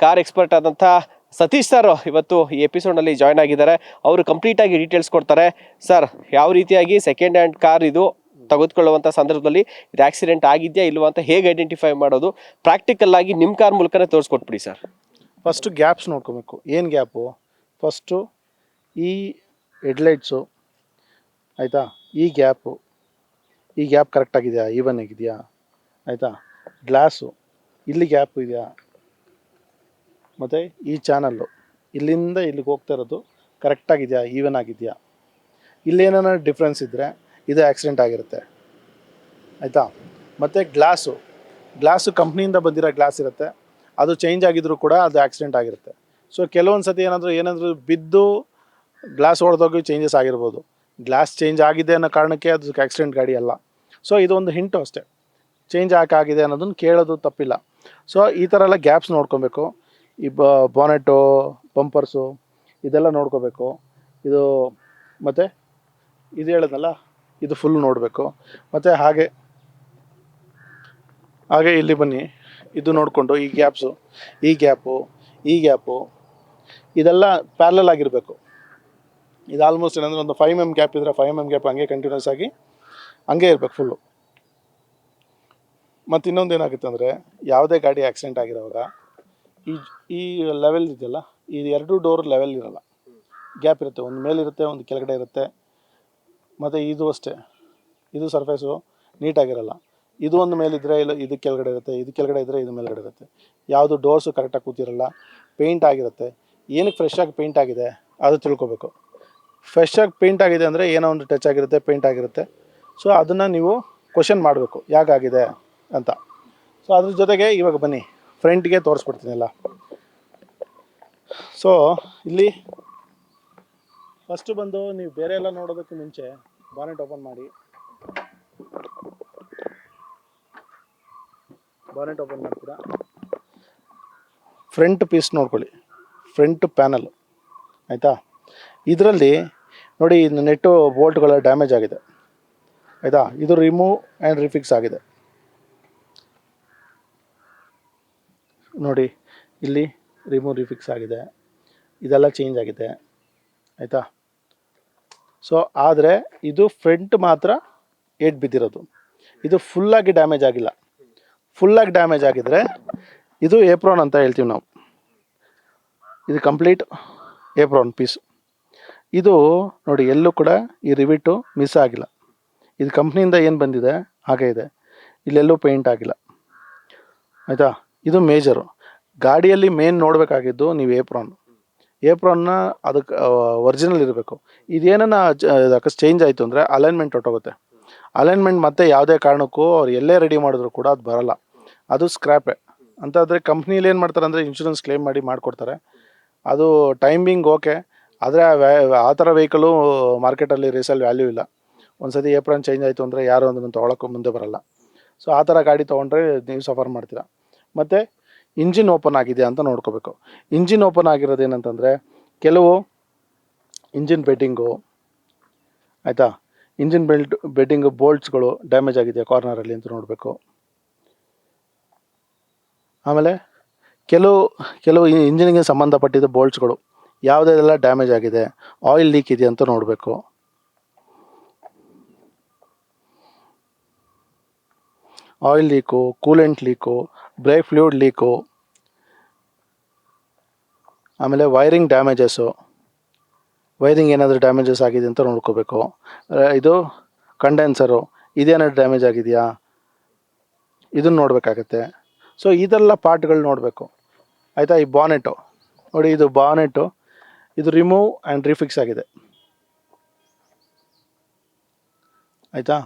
Car expert ಆದಂಥ Satish sir ಇವತ್ತು ಈ ಎಪಿಸೋಡ್ನಲ್ಲಿ ಜಾಯ್ನ್ ಆಗಿದ್ದಾರೆ. ಅವರು ಕಂಪ್ಲೀಟಾಗಿ ಡೀಟೇಲ್ಸ್ ಕೊಡ್ತಾರೆ. ಸರ್, ಯಾವ ರೀತಿಯಾಗಿ ಸೆಕೆಂಡ್ ಹ್ಯಾಂಡ್ ಕಾರ್ ಇದು ತೆಗೆದುಕೊಳ್ಳುವಂಥ ಸಂದರ್ಭದಲ್ಲಿ ಇದು ಆಕ್ಸಿಡೆಂಟ್ ಆಗಿದೆಯಾ ಇಲ್ವಾ ಅಂತ ಹೇಗೆ ಐಡೆಂಟಿಫೈ ಮಾಡೋದು, ಪ್ರಾಕ್ಟಿಕಲ್ ಆಗಿ ನಿಮ್ಮ ಕಾರ್ ಮೂಲಕನೇ ತೋರಿಸ್ಕೊಟ್ಬಿಡಿ ಸರ್. ಫಸ್ಟು ಗ್ಯಾಪ್ಸ್ ನೋಡ್ಕೊಬೇಕು. ಏನು ಗ್ಯಾಪು? ಫಸ್ಟು ಈ ಹೆಡ್ಲೈಟ್ಸು, ಆಯಿತಾ, ಈ ಗ್ಯಾಪ್ ಕರೆಕ್ಟಾಗಿದೆಯಾ, ಈವನ್ ಆಗಿದೆಯಾ, ಆಯಿತಾ. ಗ್ಲಾಸು ಇಲ್ಲಿ ಗ್ಯಾಪ್ ಇದೆಯಾ, ಮತ್ತು ಈ ಚಾನಲ್ಲು ಇಲ್ಲಿಂದ ಇಲ್ಲಿಗೆ ಹೋಗ್ತಾ ಇರೋದು ಕರೆಕ್ಟಾಗಿದೆಯಾ, ಈವನ್ ಆಗಿದೆಯಾ. ಇಲ್ಲೇನಾರ ಡಿಫ್ರೆನ್ಸ್ ಇದ್ದರೆ ಇದು ಆಕ್ಸಿಡೆಂಟ್ ಆಗಿರುತ್ತೆ, ಆಯಿತಾ. ಮತ್ತು ಗ್ಲಾಸು ಕಂಪ್ನಿಯಿಂದ ಬಂದಿರೋ ಗ್ಲಾಸ್ ಇರುತ್ತೆ, ಅದು ಚೇಂಜ್ ಆಗಿದ್ರೂ ಕೂಡ ಅದು ಆಕ್ಸಿಡೆಂಟ್ ಆಗಿರುತ್ತೆ. ಸೊ ಕೆಲವೊಂದು ಸತಿ ಏನಾದರೂ ಬಿದ್ದು ಗ್ಲಾಸ್ ಹೊಡೆದೋಗಿ ಚೇಂಜಸ್ ಆಗಿರ್ಬೋದು. ಗ್ಲಾಸ್ ಚೇಂಜ್ ಆಗಿದೆ ಅನ್ನೋ ಕಾರಣಕ್ಕೆ ಅದು ಆಕ್ಸಿಡೆಂಟ್ ಗಾಡಿ ಅಲ್ಲ. ಸೊ ಇದು ಒಂದು ಹಿಂಟು ಅಷ್ಟೇ, ಚೇಂಜ್ ಆಗಿದೆ ಅನ್ನೋದನ್ನು ಕೇಳೋದು ತಪ್ಪಿಲ್ಲ. ಸೊ ಈ ಥರ ಎಲ್ಲ ಗ್ಯಾಪ್ಸ್ ನೋಡ್ಕೊಬೇಕು. ಈ ಬಾನೆಟು, ಬಂಪರ್ಸು ಇದೆಲ್ಲ ನೋಡ್ಕೋಬೇಕು. ಇದು ಮತ್ತು ಇದು ಹೇಳಿದ್ನಲ್ಲ, ಇದು ಫುಲ್ ನೋಡಬೇಕು. ಮತ್ತು ಹಾಗೆ ಇಲ್ಲಿ ಬನ್ನಿ, ಇದು ನೋಡಿಕೊಂಡು ಈ ಗ್ಯಾಪು ಇದೆಲ್ಲ ಪ್ಯಾರಲಲ್ ಆಗಿರಬೇಕು. ಇದು ಆಲ್ಮೋಸ್ಟ್ ಏನಂದರೆ ಒಂದು 5 mm ಗ್ಯಾಪ್ ಇದ್ದರೆ 5 mm ಗ್ಯಾಪ್ ಹಂಗೆ ಕಂಟಿನ್ಯೂಸ್ ಆಗಿ ಹಂಗೆ ಇರಬೇಕು ಫುಲ್ಲು. ಮತ್ತು ಇನ್ನೊಂದು ಏನಾಗುತ್ತೆ ಅಂದರೆ, ಯಾವುದೇ ಗಾಡಿ ಆಕ್ಸಿಡೆಂಟ್ ಆಗಿರೋವಾಗ ಈ ಲೆವೆಲ್ ಇದೆಯಲ್ಲ, ಈ 2 ಡೋರ್ ಲೆವೆಲ್ ಇರೋಲ್ಲ, ಗ್ಯಾಪ್ ಇರುತ್ತೆ. ಒಂದು ಮೇಲಿರುತ್ತೆ, ಒಂದು ಕೆಳಗಡೆ ಇರುತ್ತೆ. ಮತ್ತು ಇದು ಅಷ್ಟೇ, ಇದು ಸರ್ಫೇಸು ನೀಟಾಗಿರಲ್ಲ. ಇದು ಒಂದು ಮೇಲಿದ್ದರೆ ಇಲ್ಲ, ಇದು ಕೆಳಗಡೆ ಇರುತ್ತೆ, ಇದು ಕೆಳಗಡೆ ಇದ್ದರೆ ಇದು ಮೇಲ್ಗಡೆ ಇರುತ್ತೆ. ಯಾವುದು ಡೋರ್ಸು ಕರೆಕ್ಟಾಗಿ ಕೂತಿರಲ್ಲ, ಪೇಂಟ್ ಆಗಿರುತ್ತೆ. ಏನಕ್ಕೆ ಫ್ರೆಶ್ ಆಗಿ ಪೇಂಟ್ ಆಗಿದೆ ಅದು ತಿಳ್ಕೊಬೇಕು. ಫ್ರೆಶ್ ಆಗಿ ಪೇಂಟ್ ಆಗಿದೆ ಅಂದರೆ ಏನೋ ಒಂದು ಟಚ್ ಆಗಿರುತ್ತೆ, ಪೇಂಟ್ ಆಗಿರುತ್ತೆ. ಸೊ ಅದನ್ನು ನೀವು ಕ್ವಶನ್ ಮಾಡಬೇಕು, ಯಾಕಾಗಿದೆ ಅಂತ. ಸೊ ಅದ್ರ ಜೊತೆಗೆ ಇವಾಗ ಬನ್ನಿ ಫ್ರಂಟ್ಗೆ ತೋರಿಸ್ಬಿಡ್ತೀನಲ್ಲ. ಸೊ ಇಲ್ಲಿ ಫಸ್ಟು ಬಂದು ನೀವು ಬೇರೆ ಎಲ್ಲ ನೋಡೋದಕ್ಕೆ ಮುಂಚೆ ಬಾನೆಟ್ ಓಪನ್ ಮಾಡಿ. ಬಾನೆಟ್ ಓಪನ್ ಮಾಡ್ತೀರಾ, ಫ್ರಂಟ್ ಪೀಸ್ ನೋಡ್ಕೊಳ್ಳಿ, ಫ್ರಂಟ್ ಪ್ಯಾನಲ್, ಆಯಿತಾ. ಇದರಲ್ಲಿ ನೋಡಿ, ನೆಟ್ಟು ಬೋಲ್ಟ್ಗಳ ಡ್ಯಾಮೇಜ್ ಆಗಿದೆ, ಆಯಿತಾ. ಇದು ರಿಮೂವ್ ಆ್ಯಂಡ್ ರಿಫಿಕ್ಸ್ ಆಗಿದೆ ನೋಡಿ, ಇಲ್ಲಿ ರಿಮೂವ್ ರಿಫಿಕ್ಸ್ ಆಗಿದೆ, ಇದೆಲ್ಲ ಚೇಂಜ್ ಆಗಿದೆ, ಆಯಿತಾ. ಸೊ ಆದರೆ ಇದು ಫ್ರಂಟ್ ಮಾತ್ರ ಏಟ್ ಬಿದ್ದಿರೋದು, ಇದು ಫುಲ್ಲಾಗಿ ಡ್ಯಾಮೇಜ್ ಆಗಿಲ್ಲ. ಫುಲ್ಲಾಗಿ ಡ್ಯಾಮೇಜ್ ಆಗಿದ್ದರೆ ಇದು ಏಪ್ರಾನ್ ಅಂತ ಹೇಳ್ತೀವಿ ನಾವು. ಇದು ಕಂಪ್ಲೀಟ್ ಏಪ್ರಾನ್ ಪೀಸು. ಇದು ನೋಡಿ, ಎಲ್ಲೂ ಕೂಡ ಈ ರಿವಿಟು ಮಿಸ್ ಆಗಿಲ್ಲ. ಇದು ಕಂಪ್ನಿಯಿಂದ ಏನು ಬಂದಿದೆ ಹಾಗೆ ಇದೆ, ಇಲ್ಲೆಲ್ಲೂ ಪೇಂಟ್ ಆಗಿಲ್ಲ, ಆಯಿತಾ. ಇದು ಮೇಜರು. ಗಾಡಿಯಲ್ಲಿ ಮೇನ್ ನೋಡಬೇಕಾಗಿದ್ದು ನೀವು ಏಪ್ರಾನ್ನ ಅದಕ್ಕೆ ಒರಿಜಿನಲ್ ಇರಬೇಕು. ಇದೇನನ್ನ ಚೇಂಜ್ ಆಯಿತು ಅಂದರೆ ಅಲೈನ್ಮೆಂಟ್ ಹೊಟ್ಟೋಗುತ್ತೆ. ಅಲೈನ್ಮೆಂಟ್ ಮತ್ತೆ ಯಾವುದೇ ಕಾರಣಕ್ಕೂ ಅವ್ರು ಎಲ್ಲೇ ರೆಡಿ ಮಾಡಿದ್ರು ಕೂಡ ಅದು ಬರೋಲ್ಲ, ಅದು ಸ್ಕ್ರ್ಯಾಪೇ. ಅಂತಾದರೆ ಕಂಪ್ನಿಲಿ ಏನು ಮಾಡ್ತಾರೆ ಅಂದರೆ ಇನ್ಶೂರೆನ್ಸ್ ಕ್ಲೇಮ್ ಮಾಡಿ ಮಾಡಿಕೊಡ್ತಾರೆ, ಅದು ಟೈಮಿಂಗ್ ಓಕೆ. ಆದರೆ ಆ ಥರ ವೆಹಿಕಲು ಮಾರ್ಕೆಟಲ್ಲಿ ರೇಸಲ್ಲಿ ವ್ಯಾಲ್ಯೂ ಇಲ್ಲ. ಒಂದು ಸತಿ ಏಪ್ರಾನ್ ಚೇಂಜ್ ಆಯಿತು ಅಂದರೆ ಯಾರು ಅದನ್ನು ತೊಗೊಳಕ್ಕೂ ಮುಂದೆ ಬರೋಲ್ಲ. ಸೊ ಆ ಥರ ಗಾಡಿ ತೊಗೊಂಡ್ರೆ ನೀವು ಸಫರ್ ಮಾಡ್ತೀರಾ. ಮತ್ತು ಇಂಜಿನ್ ಓಪನ್ ಆಗಿದೆ ಅಂತ ನೋಡ್ಕೋಬೇಕು. ಇಂಜಿನ್ ಓಪನ್ ಆಗಿರೋದು ಏನಂತಂದರೆ, ಕೆಲವು ಇಂಜಿನ್ ಬೆಡ್ಡಿಂಗು, ಆಯಿತಾ, ಇಂಜಿನ್ ಬೆಡ್ಡಿಂಗು ಬೋಲ್ಟ್ಸ್ಗಳು ಡ್ಯಾಮೇಜ್ ಆಗಿದೆ ಕಾರ್ನರಲ್ಲಿ ಅಂತ ನೋಡಬೇಕು. ಆಮೇಲೆ ಕೆಲವು ಇಂಜಿನಿಗೆ ಸಂಬಂಧಪಟ್ಟಿದ್ದ ಬೋಲ್ಟ್ಸ್ಗಳು ಯಾವುದೆಲ್ಲ ಡ್ಯಾಮೇಜ್ ಆಗಿದೆ, ಆಯಿಲ್ ಲೀಕ್ ಇದೆ ಅಂತ ನೋಡಬೇಕು. Oil leak, coolant leak, brake fluid leak, ಆಮೇಲೆ ವೈರಿಂಗ್ ಡ್ಯಾಮೇಜಸ್ಸು, ವೈರಿಂಗ್ ಏನಾದರೂ ಡ್ಯಾಮೇಜಸ್ ಆಗಿದೆ ಅಂತ ನೋಡ್ಕೋಬೇಕು. ಇದು ಕಂಡೆನ್ಸರು ಇದೇನಾದ್ರು ಡ್ಯಾಮೇಜ್ ಆಗಿದೆಯಾ ಇದನ್ನು ನೋಡಬೇಕಾಗತ್ತೆ. ಸೊ ಇದೆಲ್ಲ ಪಾರ್ಟ್ಗಳು ನೋಡಬೇಕು, ಆಯಿತಾ. ಈ ಬಾನೆಟು ನೋಡಿ, ಇದು ಬಾನೆಟು, ಇದು ರಿಮೂವ್ ಆ್ಯಂಡ್ ರಿಫಿಕ್ಸ್ ಆಗಿದೆ, ಆಯಿತಾ.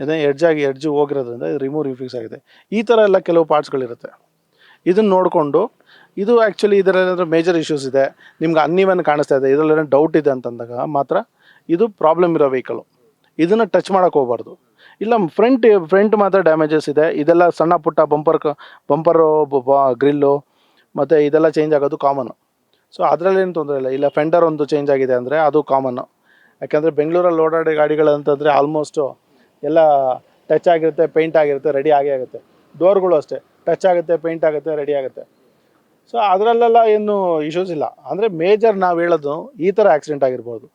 ಅದೇ ಎಡ್ಜು ಹೋಗಿರೋದ್ರಿಂದ ಇದು ರಿಮೂವ್ ರಿಫಿಕ್ಸ್ ಆಗಿದೆ. ಈ ಥರ ಎಲ್ಲ ಕೆಲವು ಪಾರ್ಟ್ಸ್ಗಳಿರುತ್ತೆ. ಇದನ್ನು ನೋಡಿಕೊಂಡು, ಇದು ಆ್ಯಕ್ಚುಲಿ ಇದರಲ್ಲೇನಾದರೂ ಮೇಜರ್ ಇಶ್ಯೂಸ್ ಇದೆ, ನಿಮ್ಗೆ ಅನ್ನೀವನ್ ಕಾಣಿಸ್ತಾ ಇದೆ, ಇದರಲ್ಲೇನೋ ಡೌಟ್ ಇದೆ ಅಂತಂದಾಗ ಮಾತ್ರ ಇದು ಪ್ರಾಬ್ಲಮ್ ಇರೋ ವೆಹಿಕಲು, ಇದನ್ನು ಟಚ್ ಮಾಡೋಕ್ಕೆ ಹೋಗ್ಬಾರ್ದು. ಇಲ್ಲ ಫ್ರಂಟ್ ಮಾತ್ರ ಡ್ಯಾಮೇಜಸ್ ಇದೆ, ಇದೆಲ್ಲ ಸಣ್ಣ ಪುಟ್ಟ ಬಂಪರು ಗ್ರಿಲ್ಲು ಮತ್ತು ಇದೆಲ್ಲ ಚೇಂಜ್ ಆಗೋದು ಕಾಮನ್ನು. ಸೊ ಅದರಲ್ಲೇನು ತೊಂದರೆ ಇಲ್ಲ. ಇಲ್ಲ ಫೆಂಡರ್ ಒಂದು ಚೇಂಜ್ ಆಗಿದೆ ಅಂದರೆ ಅದು ಕಾಮನ್ನು. ಯಾಕೆಂದರೆ ಬೆಂಗಳೂರಲ್ಲಿ ಓಡಾಡೋ ಗಾಡಿಗಳಂತಂದರೆ ಆಲ್ಮೋಸ್ಟು ಎಲ್ಲ ಟಚ್ ಆಗಿರುತ್ತೆ, ಪೇಂಟ್ ಆಗಿರುತ್ತೆ, ರೆಡಿ ಆಗೇ ಆಗುತ್ತೆ. ಡೋರ್ಗಳು ಅಷ್ಟೇ, ಟಚ್ ಆಗುತ್ತೆ, ಪೇಂಟ್ ಆಗುತ್ತೆ, ರೆಡಿ ಆಗುತ್ತೆ. ಸೊ ಅದರಲ್ಲೆಲ್ಲ ಏನು ಇಶ್ಯೂಸ್ ಇಲ್ಲ. ಅಂದರೆ ಮೇಜರ್ ನಾವು ಹೇಳೋದು ಈ ಥರ ಆಕ್ಸಿಡೆಂಟ್ ಆಗಿರ್ಬೋದು.